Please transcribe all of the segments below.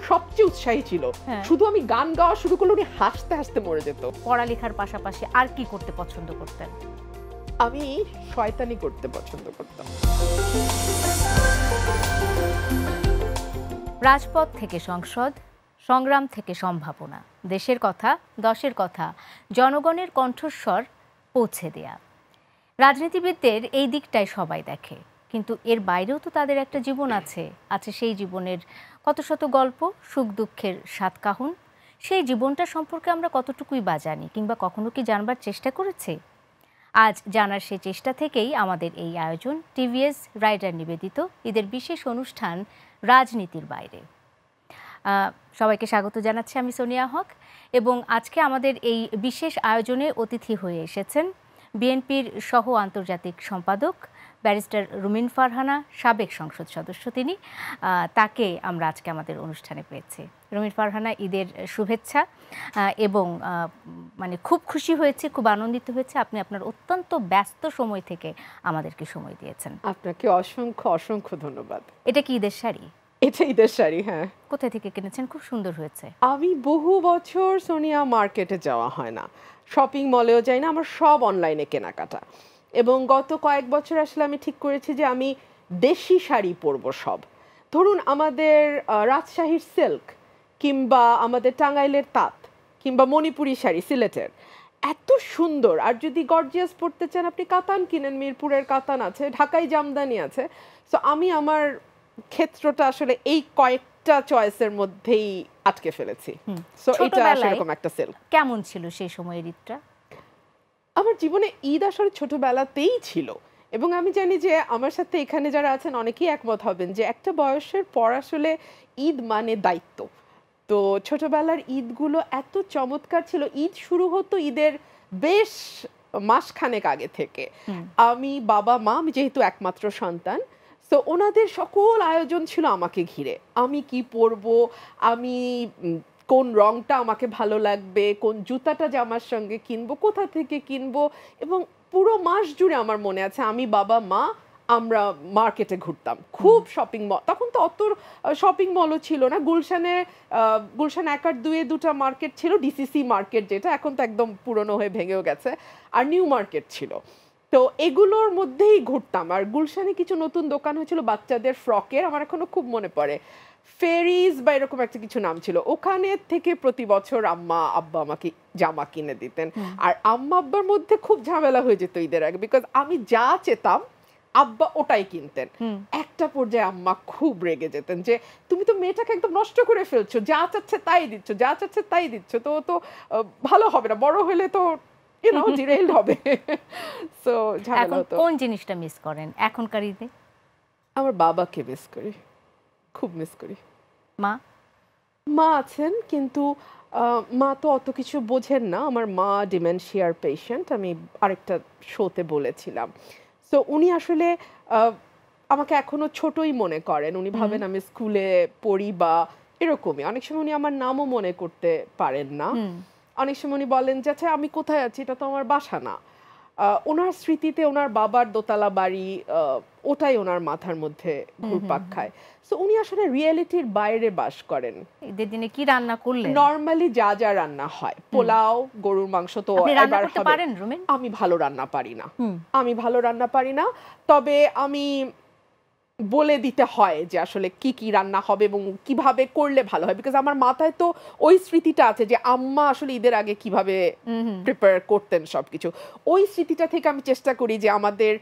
সবচেয়ে উৎসাহী ছিল। শুধু আমি গান গাওয়া শুরু করলে উনি হাসতে হাসতে মরে যেত। পড়ালেখার পাশাপাশি আর কি করতে পছন্দ করতেন? আমি শয়তানি করতে পছন্দ করতাম। রাজপথ থেকে সংসদ, সংগ্রাম থেকে সম্ভাবনা, দেশের কথা, দশের কথা, জনগণের কণ্ঠস্বর পৌঁছে দেয়া। রাজনীতিবিদদের এই দিকটাই সবাই দেখে, কিন্তু এর বাইরেও তো তাদের একটা জীবন আছে। সেই জীবনের কত শত গল্প, সুখ দুঃখের স্বাদ কাহুন। সেই জীবনটা সম্পর্কে আমরা কতটুকুই বা জানি, কিংবা কখনো কি জানবার চেষ্টা করেছি? আজ জানার সেই চেষ্টা থেকেই আমাদের এই আয়োজন, টিভিএস রাইডার নিবেদিত ঈদের বিশেষ অনুষ্ঠান রাজনীতির বাইরে। সবাইকে স্বাগত জানাচ্ছি, আমি সোনিয়া হক। এবং আজকে আমাদের এই বিশেষ আয়োজনে অতিথি হয়ে এসেছেন বিএনপির সহ আন্তর্জাতিক সম্পাদক ব্যারিস্টার রুমিন ফারহানা, সাবেক সংসদ সদস্য তিনি। তাকে আমরা আজকে আমাদের অনুষ্ঠানে পেয়েছি। রুমিন ফারহানা, ঈদের শুভেচ্ছা। এবং মানে খুব খুশি হয়েছে, খুব আনন্দিত হয়েছে আপনি আপনার অত্যন্ত ব্যস্ত সময় থেকে আমাদেরকে সময় দিয়েছেন। আপনাকে অসংখ্য অসংখ্য ধন্যবাদ। এটা কি ঈদের শাড়ি? এটা ঈদের শাড়ি, হ্যাঁ। কোথা থেকে কিনেছেন? খুব সুন্দর হয়েছে। আমি বহু বছর সোনিয়া মার্কেটে যাওয়া হয় না, শপিং মলেও যাই না, আমার সব অনলাইনে কেনাকাটা। এবং গত কয়েক বছর আসলে আমি ঠিক করেছি যে আমি দেশি শাড়ি পরবো সব। ধরুন আমাদের রাজশাহীর সিল্ক, কিংবা আমাদের টাঙ্গাইলের তাঁত, কিংবা মণিপুরি শাড়ি সিলেটের, এত সুন্দর। আর যদি গর্জিয়াস পরতে চান আপনি কাতান কিনেন, মিরপুরের কাতান আছে, ঢাকায় জামদানি আছে। সো আমি আমার ক্ষেত্রটা আসলে এই কয়েকটা চয়েসের মধ্যেই আটকে ফেলেছি। সো এটা এরকম একটা সিল্ক। কেমন ছিল সেই সময়ের ঈদটা? আমার জীবনে ঈদ আসলে ছোটবেলাতেই ছিল, এবং আমি জানি যে আমার সাথে এখানে যারা আছেন অনেকেই একমত হবেন যে একটা বয়সের পর আসলে ঈদ মানে দায়িত্ব। তো ছোটবেলার ঈদগুলো এত চমৎকার ছিল। ঈদ শুরু হতো ঈদের বেশ মাসখানেক আগে থেকে। আমি বাবা মা, আমি যেহেতু একমাত্র সন্তান, তো ওনাদের সকল আয়োজন ছিল আমাকে ঘিরে। আমি কি পরবো, আমি কোন রংটা আমাকে ভালো লাগবে, কোন জুতাটা জামার সঙ্গে কিনবো, কোথা থেকে কিনবো। এবং পুরো মাস জুড়ে আমার মনে আছে আমি বাবা মা আমরা মার্কেটে ঘুরতাম, খুব শপিং মল। তখন তো অত শপিং মলও ছিল না। গুলশান 1 আর 2 দুটা মার্কেট ছিল, ডিসিসি মার্কেট যেটা এখন তো একদম পুরনো হয়ে ভেঙেও গেছে, আর নিউ মার্কেট ছিল। তো এগুলোর মধ্যেই ঘুরতাম। আর গুলশানে কিছু নতুন দোকান হয়েছিল বাচ্চাদের ফ্রকের, আমার এখনো খুব মনে পড়ে, ফেরিজ বা এরকম একটা কিছু নাম ছিল। ওখানে থেকে প্রতি বছর আম্মা আব্বা আমাকে জামা কিনে দিতেন। আর আম্মা আব্বার মধ্যে খুব ঝামেলা হয়ে যেত ঈদের আগে, বিকজ আমি যা চেতাম আব্বা ওটাই কিনতেন। একটা পর্যায়ে আম্মা খুব রেগে যেতেন যে তুমি তো মেয়েটাকে একদম নষ্ট করে ফেলছো, যা চাচ্ছে তাই দিচ্ছ, যা চাচ্ছে তাই দিচ্ছ, তো তো ভালো হবে না, বড় হলে তো ডিরেইলড হবে। সো ঝামেলা হতো। কোন জিনিসটা মিস করেন এখনকার ঈদে? আমার বাবাকে মিস করি, খুব মিস করি। মা আছেন, কিন্তু মা তো অত কিছু বোঝেন না। আমার মা ডিমেনশিয়ার পেশেন্ট, আমি আরেকটা শোতে বলেছিলাম। সো উনি আসলে আমাকে এখনো ছোটই মনে করেন। উনি ভাবেন আমি স্কুলে পড়ি বা এরকমই। অনেক সময় উনি আমার নামও মনে করতে পারেন না। অনেক সময় উনি বলেন যে আচ্ছা আমি কোথায় আছি, এটা তো আমার বাসা না। ওনার স্মৃতিতে ওনার বাবার দোতলা বাড়ি, ওটাই ওনার মাথার মধ্যে ঘুরপাক খায়। সো উনি আসলে রিয়েলিটির বাইরে বাস করেন। ঈদের দিনে কি রান্না করলেন? নরমালি যা যা রান্না হয়, পোলাও, গরুর মাংস তো এবার হবে। আমি ভালো রান্না পারি না, তবে আমি বলে দিতে হয় যে আসলে কি কি রান্না হবে এবং কিভাবে করলে ভালো হয়, বিকজ আমার মাথায় তো ওই স্মৃতিটা আছে যে আম্মা আসলে ঈদের আগে কিভাবে প্রিপেয়ার করতেন সবকিছু। ওই স্মৃতিটা থেকে আমি চেষ্টা করি যে আমাদের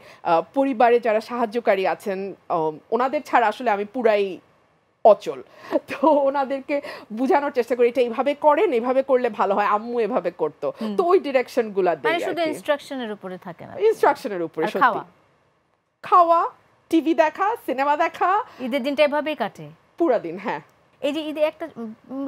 পরিবারে যারা সাহায্যকারী আছেন ওনাদের ছাড়া আসলে আমি পুরাই অচল, তো ওনাদেরকে বোঝানোর চেষ্টা করি এটা এইভাবে করেন, এইভাবে করলে ভালো হয়, আম্মু এভাবে করতো। তো ওই ডিরেকশন গুলা দেই। শুধু ইনস্ট্রাকশনের উপরে থাকে না, ইনস্ট্রাকশনের উপরে। সত্যি খাওয়া, টিভি দেখা, সিনেমা দেখা, ঈদের দিনটা এভাবেই কাটে পুরো দিন। হ্যাঁ, এই যে ঈদে একটা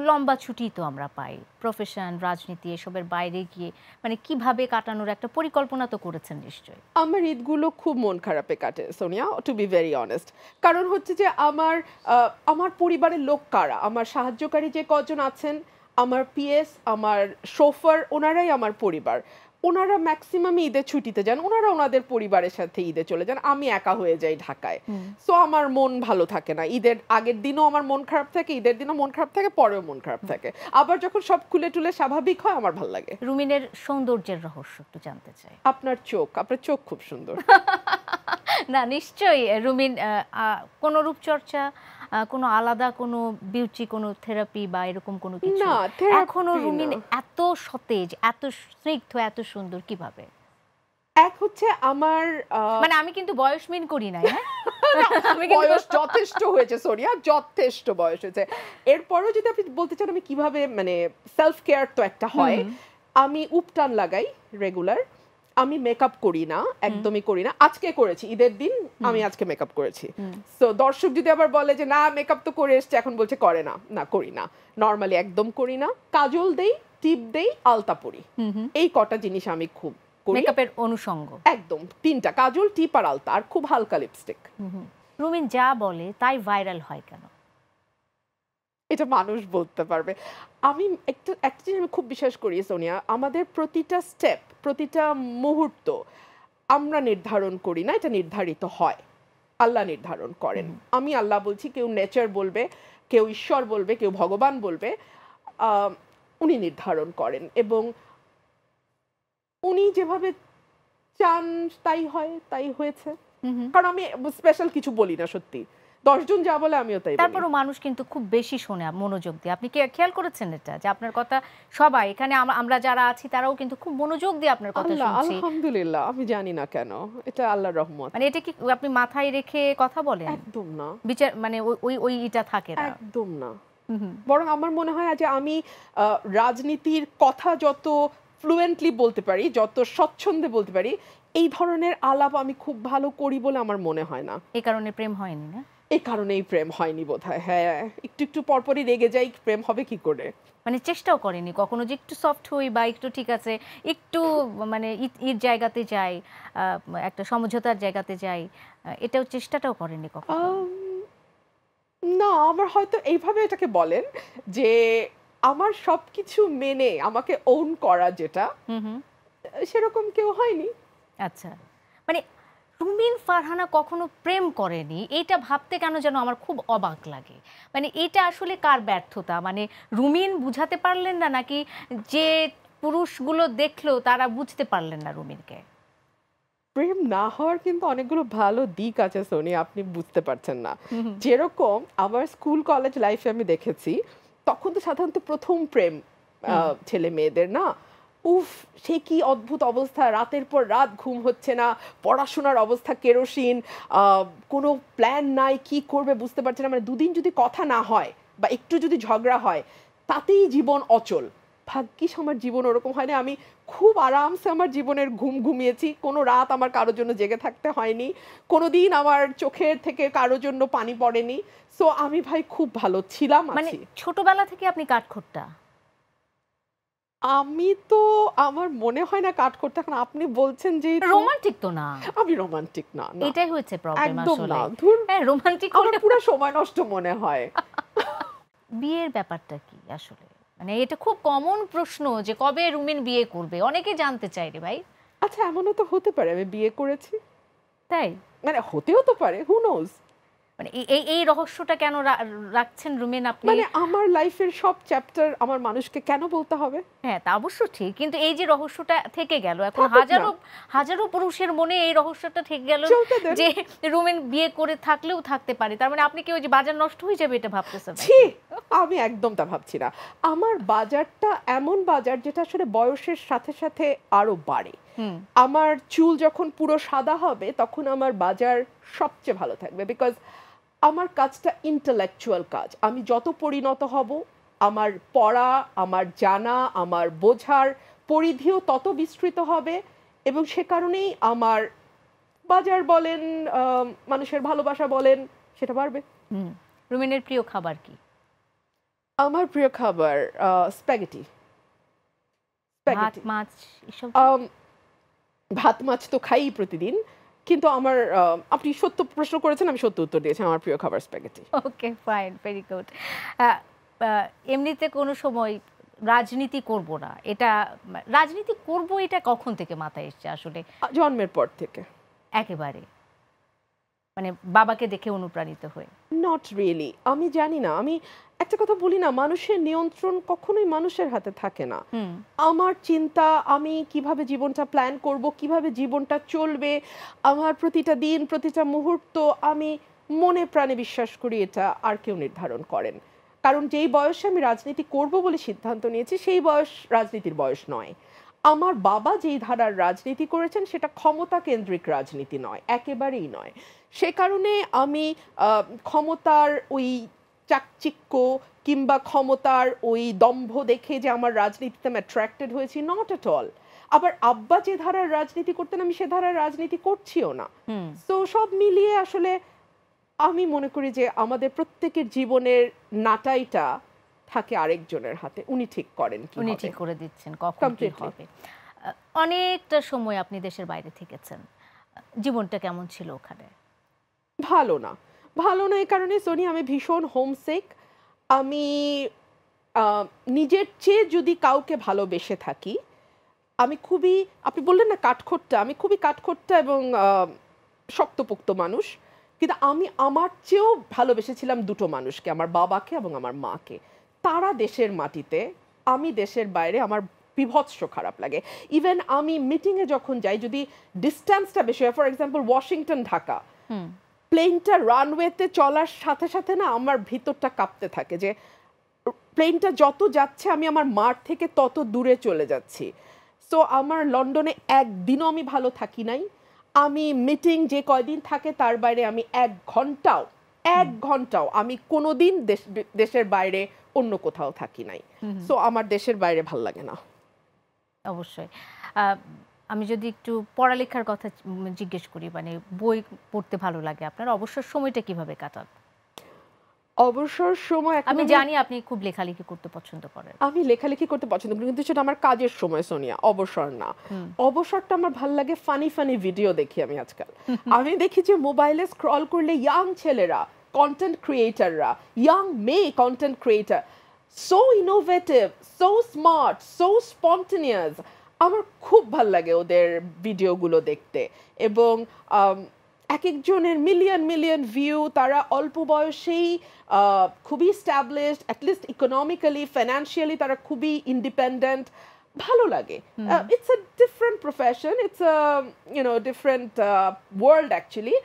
লম্বা ছুটি তো আমরা পাই, প্রফেশন, রাজনীতি এসবের বাইরে গিয়ে মানে কিভাবে কাটানোর একটা পরিকল্পনা তো করেছেন নিশ্চয়ই। আমার ঈদগুলো খুব মন খারাপে কাটে Sonia, to be very honest. কারণ হচ্ছে যে আমার পরিবারের লোক কারা, আমার সাহায্যকারী যে কজন আছেন, আমার পিএস, আমার শোফার, ওনারাই আমার পরিবার। ওনারা ম্যাক্সিমাম ঈদে ছুটিতে যান, ওনারা ওনাদের পরিবারের সাথে ঈদে চলে যান, আমি একা হয়ে যাই ঢাকায়। সো আমার মন ভালো থাকে না, ঈদের আগের দিনও আমার মন খারাপ থাকে, ঈদের দিনও মন খারাপ থাকে, পরেও মন খারাপ থাকে, আবার যখন সব খুলে টুলে স্বাভাবিক হয় আমার ভালো লাগে। রুমিনের সৌন্দর্যের রহস্য একটু জানতে চাই। আপনার চোখ খুব সুন্দর। না নিশ্চয়ই রুমিন, কোনো রূপচর্চা, কোনো আলাদা কোনো বিউটি, কোনো থেরাপি বা এরকম কোনো কিছু না, এখনো রুমিন এত সতেজ, এত স্নিগ্ধ, এত সুন্দর কিভাবে? এক হচ্ছে আমার মানে আমি কিন্তু বয়স মিন করি নাই, হ্যাঁ বয়স যথেষ্ট হয়েছে সোনিয়া, যথেষ্ট বয়স হয়েছে। এরপরও যদি আপনি বলতে চান আমি কিভাবে, মানে সেলফ কেয়ার তো একটা হয়, আমি উপটান লাগাই রেগুলার, আমি মেকআপ করি না, একদমই করি না। আজকে করেছি ঈদের দিন, আমি আজকে মেকআপ করেছি। সো দর্শক যদি আবার বলে যে না মেকআপ তো করে এসছে, এখন বলছে করে না, না করি না, নর্মালি একদম করি না। কাজল দেই, টিপ দেই, আলতা পরি, এই কটা জিনিস আমি খুব করি। মেকআপের অনুষঙ্গ একদম তিনটা, কাজল, টিপ আর আলতা, আর খুব হালকা লিপস্টিক। রুমিন যা বলে তাই ভাইরাল হয় কেন? এটা মানুষ বলতে পারবে। আমি একটা জিনিস আমি খুব বিশ্বাস করি সোনিয়া, আমাদের প্রতিটা স্টেপ, প্রতিটা মুহূর্ত আমরা নির্ধারণ করি না, এটা নির্ধারিত হয়, আল্লাহ নির্ধারণ করেন। আমি আল্লাহ বলছি, কেউ নেচার বলবে, কেউ ঈশ্বর বলবে, কেউ ভগবান বলবে, উনি নির্ধারণ করেন এবং উনি যেভাবে চান তাই হয়, তাই হয়েছে। কারণ আমি স্পেশাল কিছু বলি না, সত্যি 10 জন যা বলে আমিও তাই বলি। তারপরও মানুষ কিন্তু খুব বেশি শোনে মনোযোগ দিয়ে। আপনি কি খেয়াল করেছেন এটা, যে আপনার কথা সবাই এখানে আমরা যারা আছি তারাও কিন্তু খুব মনোযোগ দিয়ে আপনার কথা শুনছি? আলহামদুলিল্লাহ, আমি জানি না কেন, এটা আল্লাহর রহমত। মানে এটা কি আপনি মাথায় রেখে কথা বলেন? একদম না, বিচার মানে ওই এটা থাকে না, একদম না। বরং আমার মনে হয় যে আমি রাজনীতির কথা যত ফ্লুয়েন্টলি বলতে পারি, যত স্বচ্ছন্দে বলতে পারি, এই ধরনের আলাপ আমি খুব ভালো করি বলে আমার মনে হয় না। এই কারণে প্রেম হয়নি না? এই কারণেই প্রেম হয়নি বোধহয়। হ্যাঁ, একটু পরপরই রেগে যাই, প্রেম হবে কি করে? মানে চেষ্টাও করেনি কখনো যে একটু সফট হই বা একটু ঠিক আছে, একটু মানে ঈদ জায়গাতে যাই, একটা সমঝোতার জায়গাতে যাই, এটাও চেষ্টাটাও করেনি কখনো? না, আমার হয়তো এইভাবে এটাকে বলেন যে আমার সবকিছু মেনে আমাকে ওন করা, যেটা সেরকম কেউ হয়নি। আচ্ছা, মানে রুমিন ফারহানা কখনো প্রেম করেনি, এটা ভাবতে কেন যেন আমার খুব অবাক লাগে। মানে এটা আসলে কার ব্যর্থতা? মানে রুমিন বুঝাতে পারলেন না, নাকি যে পুরুষগুলো দেখলো তারা বুঝতে পারলেন না রুমিনকে? প্রেম না হওয়ার কিন্তু অনেকগুলো ভালো দিক আছে সোনি, আপনি বুঝতে পারছেন না। যেরকম আমার স্কুল কলেজ লাইফে আমি দেখেছি, তখন তো সাধারণত প্রথম প্রেম ছেলে মেয়েদের, না উফ সে কি অদ্ভুত অবস্থা, রাতের পর রাত ঘুম হচ্ছে না, পড়াশোনার অবস্থা কেরোসিন, কোনো প্ল্যান নাই, কি করবে বুঝতে পারছে না। মানে দুদিন যদি কথা না হয় বা একটু যদি ঝগড়া হয়, তাতেই জীবন অচল। ভাগ্যিস আমার জীবন ওরকম হয়নি, আমি খুব আরামসে আমার জীবনের ঘুম ঘুমিয়েছি, কোনো রাত আমার কারোর জন্য জেগে থাকতে হয়নি, কোনো দিন আমার চোখের থেকে কারোর জন্য পানি পড়েনি। সো আমি ভাই খুব ভালো ছিলাম। মানে ছোটবেলা থেকে আপনি কাঠখোট্টা? আমি তো, আমার মনে হয় না কাঠখোট্টা। এখন আপনি বলছেন যে রোমান্টিক তো না? আমি রোমান্টিক না, এটাই হচ্ছে প্রবলেম আসলে। হ্যাঁ, রোমান্টিক আমার পুরো সময় নষ্ট মনে হয়। বিয়ের ব্যাপারটা কি আসলে? মানে এটা খুব কমন প্রশ্ন যে কবে রুমিন বিয়ে করবে, অনেকে জানতে চায় রে ভাই। আচ্ছা, এমনও তো হতে পারে আমি বিয়ে করেছি, তাই? মানে হতেও তো পারে, হু নোজ। মানে এই রহস্যটা কেন রাখছেন রুমিন আপনি? মানে আমার লাইফের সব চ্যাপ্টার আমার মানুষকে কেন বলতে হবে? হ্যাঁ, তা অবশ্য ঠিক, কিন্তু এই যে রহস্যটা থেকে গেল, এখন হাজারো পুরুষের মনে এই রহস্যটা থেকে গেল যে রুমিন বিয়ে করে থাকলেও থাকতে পারে, তার মানে আপনি কি ওই যে বাজার নষ্ট হয়ে যাবে এটা ভাবতেছেন? ছি, আমি একদম তা ভাবছি না। আমার বাজারটা এমন বাজার যেটা আসলে বয়সের সাথে সাথে আরো বাড়ে। আমার চুল যখন পুরো সাদা হবে তখন আমার বাজার সবচেয়ে ভালো থাকবে, বিকজ আমার কাজটা ইন্টেলেকচুয়াল কাজ। আমি যত পরিণত হব, আমার পড়া, আমার জানা, আমার বোঝার পরিধিও তত বিস্তৃত হবে, এবং সে কারণেই আমার বাজার বলেন, মানুষের ভালোবাসা বলেন, সেটা বাড়বে। রুমিনের প্রিয় খাবার কি? আমার প্রিয় খাবার স্প্যাগেটি। ভাত মাছ এসব? ভাত মাছ তো খাই প্রতিদিন, কিন্তু আমার, আপনি সত্য প্রশ্ন করেছেন, আমি সত্য উত্তর দিয়েছি, আমার প্রিয় খাবার স্প্যাগেটি। ওকে, ফাইন, ভেরি গুড। এমনিতে কোনো সময় রাজনীতি করব না, এটা রাজনীতি করব এটা কখন থেকে মাথায় এসছে আসলে? জন্মের পর থেকে। একেবারে মানে বাবাকে দেখে অনুপ্রাণিত হয়ে? নট রিয়েলি, আমি জানি না। আমি একটা কথা বলি না, মানুষের নিয়ন্ত্রণ কখনোই মানুষের হাতে থাকে না। আমার চিন্তা, আমি কিভাবে জীবনটা প্ল্যান করব, কিভাবে জীবনটা চলবে, আমার প্রতিটা দিন প্রতিটা মুহূর্ত আমি মনে প্রাণে বিশ্বাস করি এটা আর কেউ নির্ধারণ করেন। কারণ যেই বয়সে আমি রাজনীতি করব বলে সিদ্ধান্ত নিয়েছি সেই বয়স রাজনীতির বয়স নয়। আমার বাবা যেই ধারার রাজনীতি করেছেন সেটা ক্ষমতা কেন্দ্রিক রাজনীতি নয়, একেবারেই নয়। সে কারণে আমি ক্ষমতার ওই চাকচিক্য কিংবা ক্ষমতার ওই দম্ভ দেখে যে আমার রাজনীতিতে আমি অ্যাট্রাক্টেড হয়েছি, নট এট অল। আবার আব্বা যে ধারার রাজনীতি করতেন আমি সে ধারার রাজনীতি করছিও না। তো সব মিলিয়ে আসলে আমি মনে করি যে আমাদের প্রত্যেকের জীবনের নাটাইটা থাকে আরেকজনের হাতে, উনি ঠিক করেন, উনি ঠিক করে দিচ্ছেন কখন কি হবে। অনেকটা সময় আপনি দেশের বাইরে থেকেছেন, জীবনটা কেমন ছিল ওখানে? ভালো না, ভালো না এই কারণে সোনি, আমি ভীষণ হোমসিক। আমি নিজের চেয়ে যদি কাউকে ভালোবেসে থাকি, আমি খুবই, আপনি বললেন না কাঠখোট্টা, আমি খুবই কাঠখোট্টা এবং শক্তপোক্ত মানুষ। কিন্তু আমি আমার চেয়েও ভালোবেসেছিলাম দুটো মানুষকে, আমার বাবাকে এবং আমার মাকে। তারা দেশের মাটিতে, আমি দেশের বাইরে, আমার বিভৎস খারাপ লাগে। ইভেন আমি মিটিংয়ে যখন যাই, যদি ডিস্টেন্সটা বেশি হয়, ফর এক্সাম্পল ওয়াশিংটন ঢাকা, প্লেনটা রানওয়েতে চলার সাথে সাথে না আমার ভিতরটা কাঁপতে থাকে যে প্লেনটা যত যাচ্ছে আমি আমার মাঠ থেকে তত দূরে চলে যাচ্ছি। সো আমার লন্ডনে একদিনও আমি ভালো থাকি নাই। আমি মিটিং যে কয়দিন থাকে তার বাইরে আমি এক ঘন্টাও আমি কোনোদিন দেশের বাইরে অন্য কোথাও থাকি নাই। সো আমার দেশের বাইরে ভাল লাগে না। অবশ্যই। আমি যদি একটু পড়ালেখার কথা জিজ্ঞেস করি, মানে বই পড়তে ভালো লাগে আপনার, অবসর সময়টা কিভাবে কাটান? অবসর সময় আমি জানি আপনি খুব লেখালেখি করতে পছন্দ করেন। আমি লেখালেখি করতে পছন্দ করি, কিন্তু সেটা আমার কাজের সময় সোনিয়া, অবসর না। অবসরটা আমার ভাল লাগে ফানি ভিডিও দেখি আমি আজকাল। আমি দেখি যে মোবাইলে স্ক্রল করলে ইয়াং ছেলেরা, কন্টেন্ট ক্রিয়েটাররা, ইয়াং মেয়ে content creator, so innovative, so smart, so spontaneous. আমার খুব ভাল লাগে ওদের ভিডিওগুলো দেখতে। এবং এক একজনের মিলিয়ন ভিউ, তারা অল্প বয়সেই খুবই স্ট্যাবলিশড, অ্যাটলিস্ট ইকোনমিক্যালি, ফাইন্যান্সিয়ালি তারা খুবই ইন্ডিপেন্ডেন্ট। ভালো লাগে। It's a different profession, it's a different world actually.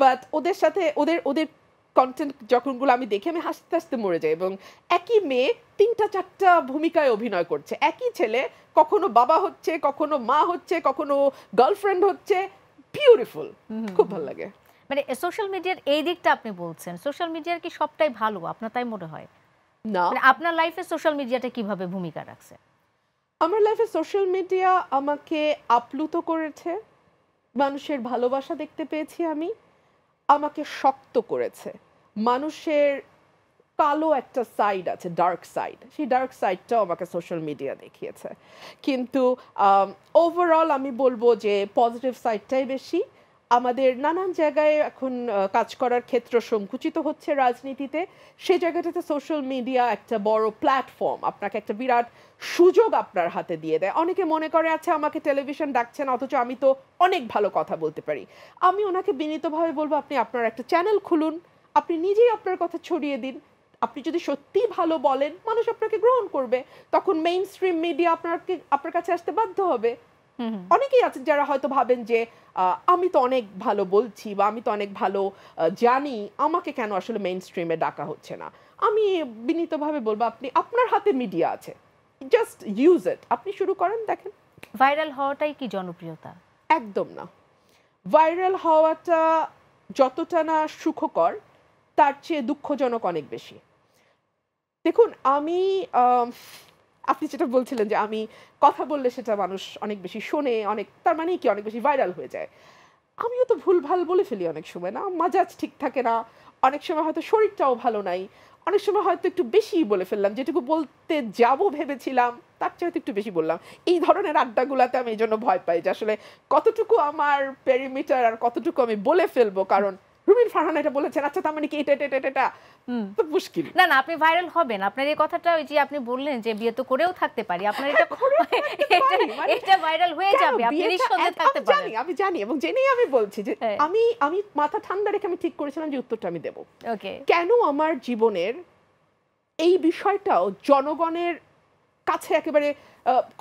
But ওদের সাথে ওদের কন্টেন্ট যখনগুলো আমি দেখি আমি হাসতে হাসতে মরে যাই। এবং একই মেয়ে ৩-৪টা ভূমিকায় অভিনয় করছে, একই ছেলে কখনো বাবা হচ্ছে, কখনো মা হচ্ছে, কখনো গার্লফ্রেন্ড হচ্ছে। বিউটিফুল, খুব ভালো লাগে। মানে সোশ্যাল মিডিয়ার এই দিকটা আপনি বলছেন, সোশ্যাল মিডিয়ার কি সবটাই ভালো আপনার তাই মনে হয়? না, মানে আপনার লাইফে সোশ্যাল মিডিয়াটা কিভাবে ভূমিকা রাখছে? আমার লাইফে সোশ্যাল মিডিয়া আমাকে আপ্লুত করেছে, মানুষের ভালোবাসা দেখতে পেয়েছি আমি, আমাকে শক্ত করেছে। মানুষের কালো একটা সাইড আছে, ডার্ক সাইড, সেই ডার্ক সাইডটাও আমাকে সোশ্যাল মিডিয়া দেখিয়েছে। কিন্তু ওভারঅল আমি বলবো যে পজিটিভ সাইডটাই বেশি। আমাদের নানান জায়গায় এখন কাজ করার ক্ষেত্র সংকুচিত হচ্ছে রাজনীতিতে, সেই জায়গাটাতে সোশ্যাল মিডিয়া একটা বড় প্ল্যাটফর্ম, আপনাকে একটা বিরাট সুযোগ আপনার হাতে দিয়ে দেয়। অনেকে মনে করে আচ্ছা আমাকে টেলিভিশন ডাকছেন অথচ আমি তো অনেক ভালো কথা বলতে পারি। আমি ওনাকে বিনীতভাবে বলবো আপনি আপনার একটা চ্যানেল খুলুন, আপনি নিজেই আপনার কথা ছড়িয়ে দিন। আপনি যদি সত্যিই ভালো বলেন মানুষ আপনাকে গ্রহণ করবে, তখন মেইন স্ট্রিম মিডিয়া আপনার কাছে আসতে বাধ্য হবে। অনেকেই আছে যারা হয়তো ভাবেন যে আমি তো অনেক ভালো বলছি বা আমি তো অনেক ভালো জানি, আমাকে কেন আসলে মেইন স্ট্রিমে ডাকা হচ্ছে না। আমি বিনীতভাবে বলবো আপনি, আপনার হাতে মিডিয়া আছে, জাস্ট ইউজ ইট। আপনি শুরু করেন, দেখেন। ভাইরাল হওয়াটাই কি জনপ্রিয়তা? একদম না। ভাইরাল হওয়াটা যতটা না সুখকর তার চেয়ে দুঃখজনক অনেক বেশি। দেখুন আমি আপনি যেটা বলছিলেন যে আমি কথা বললে সেটা মানুষ অনেক বেশি শোনে, অনেক, তার মানে কি অনেক বেশি ভাইরাল হয়ে যায়। আমিও তো ভুলভাল বলে ফেলি অনেক সময়, না মাজাজ ঠিক থাকে না, অনেক সময় হয়তো শরীরটাও ভালো নাই, অনেক সময় হয়তো একটু বেশি বলে ফেললাম, যেটুকু বলতে যাবো ভেবেছিলাম তার চেয়ে হয়তো একটু বেশি বললাম। এই ধরনের আড্ডাগুলাতে আমি এই জন্য ভয় পাই যে আসলে কতটুকু আমার পেরিমিটার আর কতটুকু আমি বলে ফেলবো, কারণ রুমিন ফারহানা এটা বলেছেন, আচ্ছা তার মানে কি এটা এটা এটা এটা, তো মুশকিল। না না, আপনি ভাইরাল হবেন। আপনার এই কথাটা ওই যে আপনি বললেন যে বিয়ে তো করেও থাকতে পারি, আপনার এটা এটা ভাইরাল হয়ে যাবে, আপনি নিঃসন্দেহে থাকতে পারেন। আমি জানি এবং জেনেই আমি বলছি যে হ্যাঁ। আমি মাথা ঠান্ডা রেখে আমি ঠিক করেছিলাম যে উত্তরটা আমি দেব। ওকে। কেন আমার জীবনের এই বিষয়টাও জনগণের কাছে একেবারে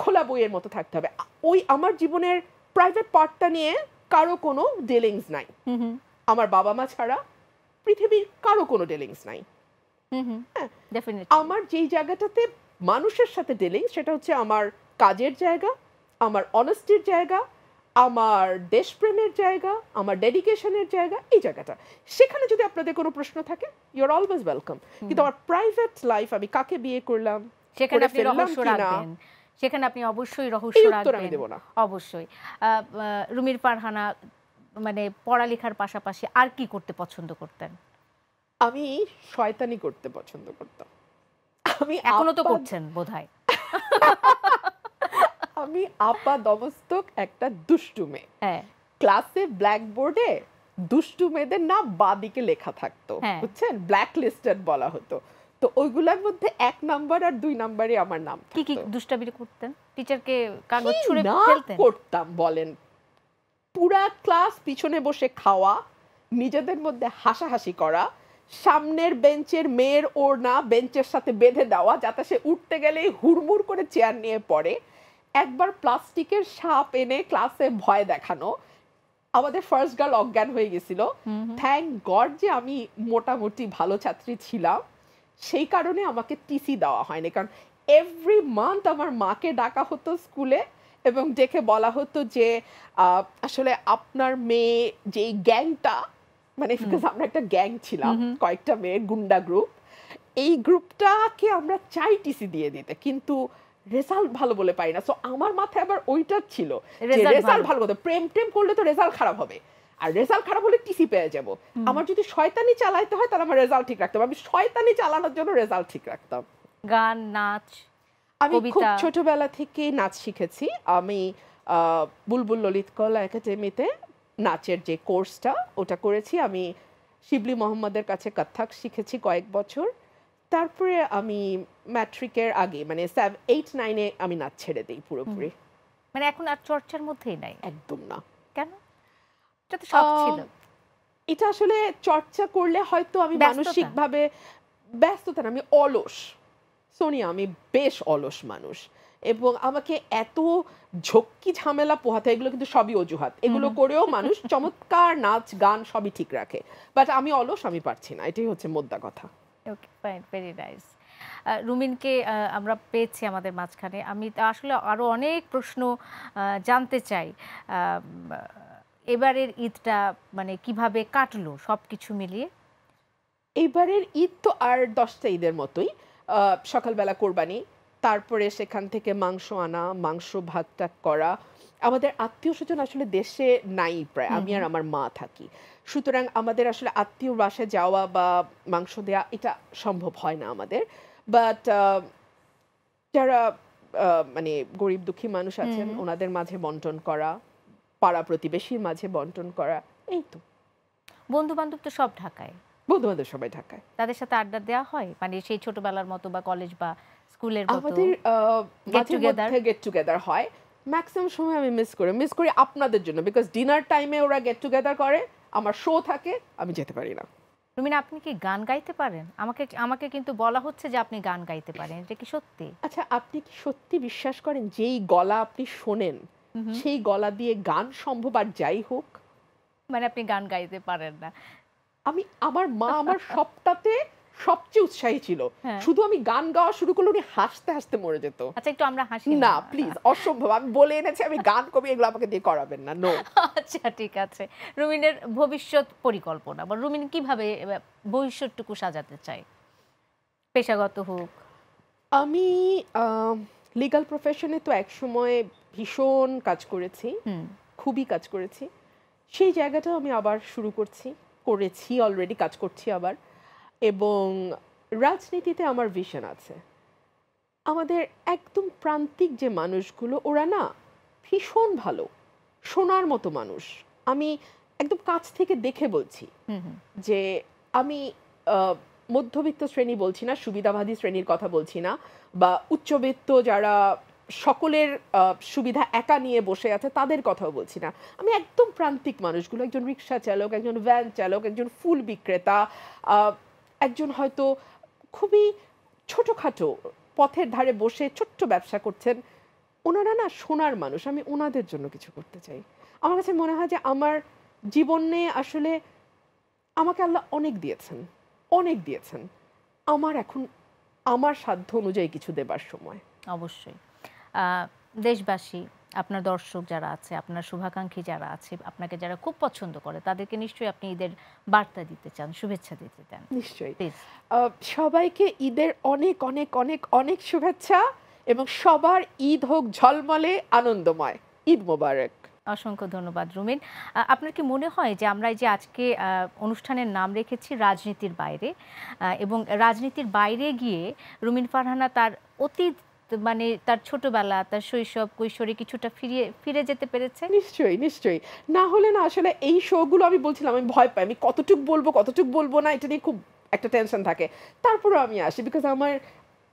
খোলা বইয়ের মতো থাকতে হবে। ওই আমার জীবনের প্রাইভেট পার্টটা নিয়ে কারো কোনো ডিলিংস নাই। আমার বাবা মা ছাড়া পৃথিবীর কারো কোনো ডিলিংস নাই। আমার যেই জায়গাটাতে মানুষের সাথে ডিলিংস সেটা হচ্ছে আমার কাজের জায়গা, আমার অনেস্টির জায়গা, আমার দেশপ্রেমের জায়গা, আমার ডেডিকেশনের জায়গা, এই জায়গাটা। সেখানে যদি আপনাদের কোনো প্রশ্ন থাকে, ইউ আর অলওয়েজ ওয়েলকাম। কিন্তু আমার প্রাইভেট লাইফ, আমি কাকে বিয়ে করলাম, সেখানে আপনি রহস্য রাখবেন, সেখানে আপনি অবশ্যই রহস্য রাখবেন। অবশ্যই। রুমির ফারহানা মানে পড়ালেখার পাশাপাশি আর কি করতে পছন্দ করতেন? আমি শয়তানি করতে পছন্দ করতাম। আমি এখনো তো করছেন বোধহয়। আমি আপা দমস্তক একটা দুষ্টু মেয়ে। হ্যাঁ। ক্লাসে ব্ল্যাকবোর্ডে দুষ্টু মেয়েদের নাম বাদিকে লেখা থাকতো, বুঝছেন, ব্ল্যাক লিস্টেড বলা হতো। তো ওইগুলোর মধ্যে 1 নাম্বার আর 2 নাম্বারে আমার নাম থাকতো। কি কি দুষ্টামি করতেন? টিচারকে কাগজ ছুঁড়ে ফেলতেন? করতাম বলেন, পুরা ক্লাস পিছনে বসে খাওয়া, নিজেদের মধ্যে হাসাহাসি করা, সামনের বেঞ্চের মেয়ের ওড়না বেঞ্চের সাথে বেঁধে দেওয়া যাতে সে উঠতে গেলেই হুড়মুড় করে চেয়ার নিয়ে পড়ে, একবার প্লাস্টিকের সাপ এনে ক্লাসে ভয় দেখানো। আমাদের ফার্স্ট গার্ল অজ্ঞান হয়ে গেছিল, থ্যাংক গড যে আমি মোটামুটি ভালো ছাত্রী ছিলাম, সেই কারণে আমাকে টিসি দেওয়া হয়নি। কারণ এভরি মান্থ আমার মাকে ডাকা হতো স্কুলে এবং ডেকে বলা হতো যে আসলে আপনার মেয়ে যেই গ্যাংটা, মানে আমরা একটা গ্যাং ছিলাম, কয়েকটা মেয়ের গুন্ডা গ্রুপ, এই গ্রুপটাকে আমরা চাই টিসি দিয়ে দিতে, কিন্তু রেজাল্ট ভালো বলে পারি না। সো আমার মাথায় আবার ওইটা ছিল যে রেজাল্ট ভালো করতে, প্রেম টেম করলে তো রেজাল্ট খারাপ হবে, আর রেজাল্ট খারাপ হলে টিসি পেয়ে যাব। আমার যদি শয়তানি চালাইতে হয় তাহলে আমার রেজাল্ট ঠিক রাখতে হবে। আমি শয়তানি চালানোর জন্য রেজাল্ট ঠিক রাখতাম। গান, নাচ, আমি খুব ছোটবেলা থেকে নাচ শিখেছি। আমি বুলবুল ললিত কলা একাডেমিতে নাচের যে কোর্সটা ওটা করেছি। আমি শিবলি মোহাম্মদের কাছে কত্থক শিখেছি কয়েক বছর। তারপরে আমি ম্যাট্রিকের আগে মানে 8-9-এ আমি নাচ ছেড়ে দিই পুরোপুরি। মানে এখন আর চর্চার মধ্যেই নাই? একদম না। কেন? এটা তো শখ ছিল। এটা আসলে চর্চা করলে হয়তো আমি মানসিকভাবে ব্যস্ততা না, আমি অলস। সোনিয়া, আমি বেশ অলস মানুষ এবং আমাকে এত ঝক্কি ঝামেলা পোহাতে, এগুলো কিন্তু সবই অজুহাত। এগুলো করেও মানুষ চমৎকার নাচ গান সবই ঠিক রাখে, বাট আমি অলস, আমি পারছি না, এটাই হচ্ছে মোদ্দা কথা। ওকে, ফাইন, ভেরি নাইস। রুমিনকে আমরা পেয়েছি আমাদের মাঝখানে। আমি আসলে আরও অনেক প্রশ্ন জানতে চাই। এবারের ঈদটা মানে কিভাবে কাটলো সব কিছু মিলিয়ে? এবারের ঈদ তো আর 10টা ঈদের মতোই। সকালবেলা কোরবানি, তারপরে সেখান থেকে মাংস আনা, মাংস ভাতটা করা। আমাদের আত্মীয় স্বজন আসলে দেশে নাই প্রায়, আমি আর আমার মা থাকি, সুতরাং আমাদের আসলে আত্মীয় বাসায় যাওয়া বা মাংস দেওয়া এটা সম্ভব হয় না আমাদের। বাট যারা মানে গরিব দুঃখী মানুষ আছেন ওনাদের মাঝে বন্টন করা, পাড়া প্রতিবেশীর মাঝে বন্টন করা, এই তো। বন্ধু বান্ধব তো সব ঢাকায়? বন্ধু বান্ধব সবাই ঢাকায়। তাদের সাথে আড্ডা দেওয়া হয় মানে সেই ছোটবেলার মতো বা কলেজ বা স্কুলের মতো? আমাদের গেট টুগেদার হয়। ম্যাক্সিমাম সময় আমি মিস করি আপনাদের জন্য, বিকজ ডিনার টাইমে ওরা গেট টুগেদার করে, আমার শো থাকে, আমি যেতে পারি না। রুমিনা, আপনি কি গান গাইতে পারেন? আমাকে কিন্তু বলা হচ্ছে যে আপনি গান গাইতে পারেন, এটা কি সত্যি? আচ্ছা, আপনি কি সত্যি বিশ্বাস করেন যেই গলা আপনি শোনেন সেই গলা দিয়ে গান সম্ভব? আর যাই হোক, মানে আপনি গান গাইতে পারেন না? আমার মা আমার সবটাতে সবচেয়ে উৎসাহী ছিল, শুধু আমি গান গাওয়া শুরু করলে উনি হাসতে হাসতে মরে যেত। আচ্ছা, একটু আমরা হাসি না প্লিজ, অসম্ভব, আমি বলে এনেছি আমি গান কবি, এগুলো আমাকে দিয়ে করাবেন না, নো। আচ্ছা ঠিক আছে। রুমিনের ভবিষ্যৎ পরিকল্পনা বা রুমিন কিভাবে ভবিষ্যৎটুকু সাজাতে চায়, পেশাগত হোক? আমি লিগ্যাল প্রফেশনে তো একসময় ভীষণ কাজ করেছি, খুবই কাজ করেছি। সেই জায়গাটাও আমি আবার শুরু করেছি অলরেডি, কাজ করছি আবার। এবং রাজনীতিতে আমার ভিশন আছে। আমাদের একদম প্রান্তিক যে মানুষগুলো, ওরা না ভীষণ ভালো, সোনার মতো মানুষ। আমি একদম কাছ থেকে দেখে বলছি যে আমি মধ্যবিত্ত শ্রেণী বলছি না, সুবিধাবাদী শ্রেণীর কথা বলছি না, বা উচ্চবিত্ত যারা সকলের সুবিধা একা নিয়ে বসে আছে তাদের কথাও বলছি না। আমি একদম প্রান্তিক মানুষগুলো, একজন রিক্সা চালক, একজন ভ্যান চালক, একজন ফুল বিক্রেতা, একজন হয়তো খুবই ছোটোখাটো পথের ধারে বসে ছোট্ট ব্যবসা করছেন, ওনারা না সোনার মানুষ। আমি ওনাদের জন্য কিছু করতে চাই। আমার কাছে মনে হয় যে আমার জীবনে আসলে আমাকে আল্লাহ অনেক দিয়েছেন, অনেক দিয়েছেন। আমার এখন আমার সাধ্য অনুযায়ী কিছু দেবার সময়। অবশ্যই দেশবাসী, আপনার দর্শক যারা আছে, আপনার শুভাকাঙ্ক্ষী যারা আছে, আপনাকে যারা খুব পছন্দ করে, তাদেরকে নিশ্চয়ই আপনি ঈদের বার্তা দিতে চান, শুভেচ্ছা দিতে চান। নিশ্চয়ই। সবাইকে ঈদের অনেক অনেক অনেক অনেক শুভেচ্ছা, এবং সবার ঈদ হোক ঝলমলে আনন্দময়। ঈদ মোবারক। অসংখ্য ধন্যবাদ রুমিন। আপনার কি মনে হয় যে আমরা এই যে আজকে অনুষ্ঠানের নাম রেখেছি রাজনীতির বাইরে, এবং রাজনীতির বাইরে গিয়ে রুমিন ফারহানা তার অতীত, মানে তার ছোটবেলা, তার শৈশব কৈশোরে কিছুটা ফিরে যেতে পেরেছে? নিশ্চয়ই, নিশ্চয়ই। না হলে না আসলে এই শোগুলো, আমি বলছিলাম আমি ভয় পাই, আমি কতটুক বলবো না, এটা নিয়ে খুব একটা টেনশন থাকে। তারপরেও আমি আসি, বিকজ আমার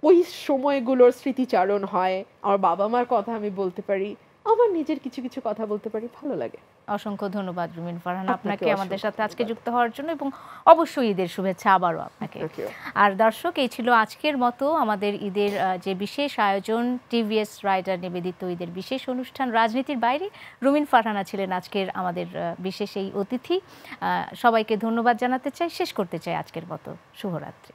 ওই সময়গুলোর স্মৃতিচারণ হয়, আমার বাবা মার কথা আমি বলতে পারি, আমার নিজের কিছু কিছু কথা বলতে পারি, ভালো লাগে। অসংখ্য ধন্যবাদ রুমিন ফারহানা আপনাকে আমাদের সাথে আজকে যুক্ত হওয়ার জন্য, এবং অবশ্যই ঈদের শুভেচ্ছা আবারও আপনাকে। আর দর্শক, এই ছিল আজকের মতো আমাদের ঈদের যে বিশেষ আয়োজন, টিভিএস রাইডার নিবেদিত ঈদের বিশেষ অনুষ্ঠান রাজনীতির বাইরে। রুমিন ফারহানা ছিলেন আজকের আমাদের বিশেষ এই অতিথি। সবাইকে ধন্যবাদ জানাতে চাই, শেষ করতে চাই আজকের মতো। শুভরাত্রি।